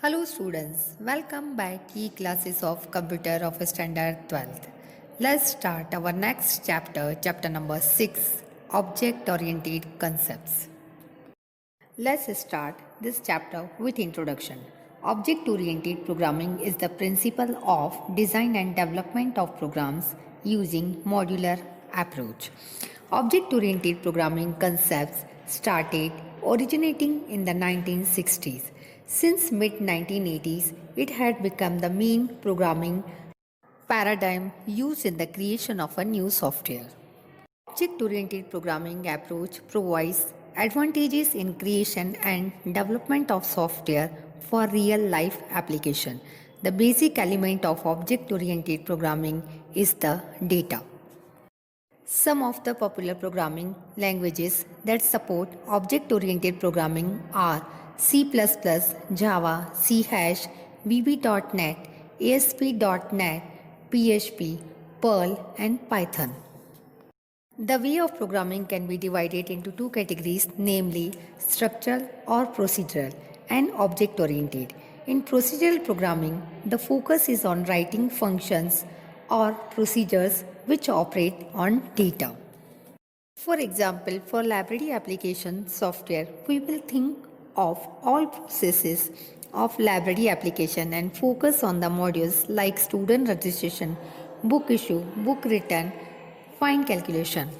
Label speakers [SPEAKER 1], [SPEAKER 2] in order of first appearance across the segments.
[SPEAKER 1] Hello students, welcome back e-classes of Computer of Standard 12th. Let's start our next chapter, chapter number 6, Object-Oriented Concepts. Let's start this chapter with introduction. Object-oriented programming is the principle of design and development of programs using modular approach. Object-oriented programming concepts started originating in the 1960s. Since mid-1980s, it had become the main programming paradigm used in the creation of a new software. Object-oriented programming approach provides advantages in creation and development of software for real-life application. The basic element of object-oriented programming is the data. Some of the popular programming languages that support object-oriented programming are C++, Java, C#, VB.NET, ASP.NET, PHP, Perl, and Python. The way of programming can be divided into two categories, namely structural or procedural and object-oriented. In procedural programming, the focus is on writing functions or procedures which operate on data. For example, for library application software, we will think of all processes of library application and focus on the modules like student registration, book issue, book return, fine calculation.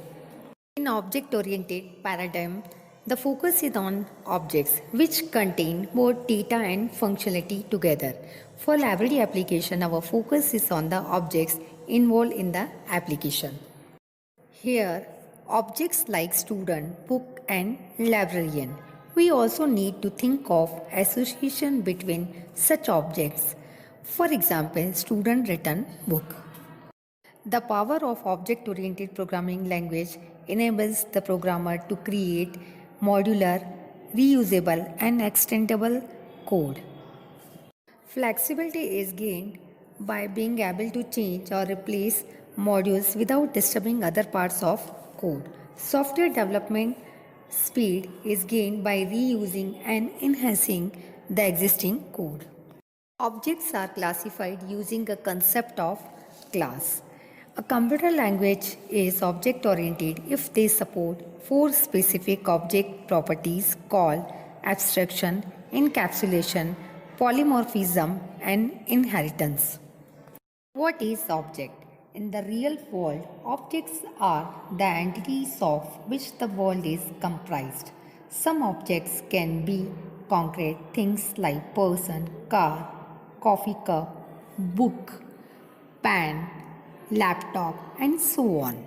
[SPEAKER 1] In object-oriented paradigm, the focus is on objects which contain both data and functionality together. For library application, our focus is on the objects involved in the application. Here, objects like student, book and librarian. We also need to think of association between such objects. For example, student return book. The power of object-oriented programming language enables the programmer to create modular, reusable and extendable code. Flexibility is gained by being able to change or replace modules without disturbing other parts of code. Software development speed is gained by reusing and enhancing the existing code. Objects are classified using a concept of class. A computer language is object-oriented if they support four specific object properties called abstraction, encapsulation, polymorphism, and inheritance. What is object? In the real world, objects are the entities of which the world is comprised. Some objects can be concrete things like person, car, coffee cup, book, pen, laptop, and so on.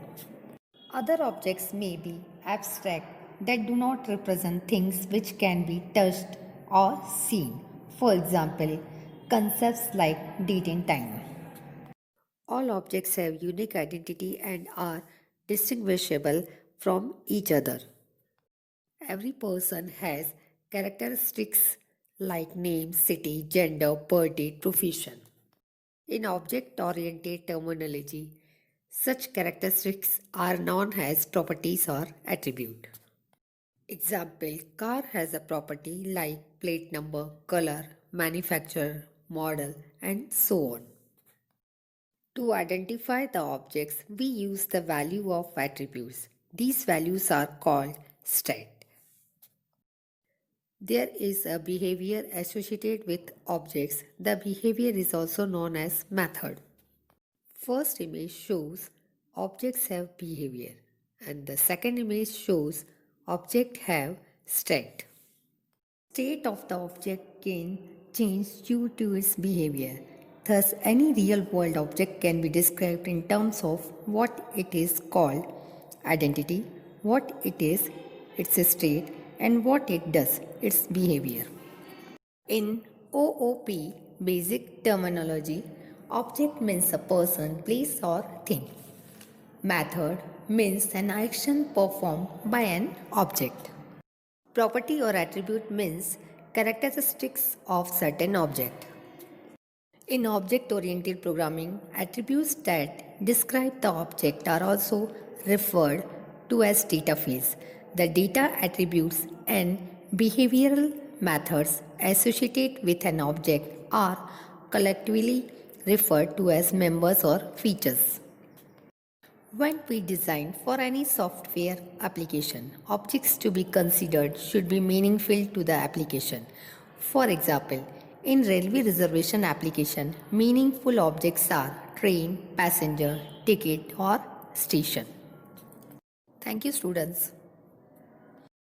[SPEAKER 1] Other objects may be abstract that do not represent things which can be touched or seen. For example, concepts like date and time. All objects have unique identity and are distinguishable from each other. Every person has characteristics like name, city, gender, birthday, profession. In object-oriented terminology, such characteristics are known as properties or attribute. Example, car has a property like plate number, color, manufacturer, model, and so on. To identify the objects, we use the value of attributes. These values are called stat. There is a behavior associated with objects. The behavior is also known as method. First image shows objects have behavior and the second image shows object have state. State of the object can change due to its behavior. Thus, any real-world object can be described in terms of what it is called, identity, what it is, its state, and what it does, its behavior. In OOP basic terminology, object means a person, place, or thing. Method means an action performed by an object. Property or attribute means characteristics of certain object. In object-oriented programming, attributes that describe the object are also referred to as data fields. The data attributes and behavioral methods associated with an object are collectively referred to as members or features. When we design for any software application, objects to be considered should be meaningful to the application. For example, in railway reservation application, meaningful objects are train, passenger, ticket or station. Thank you, students.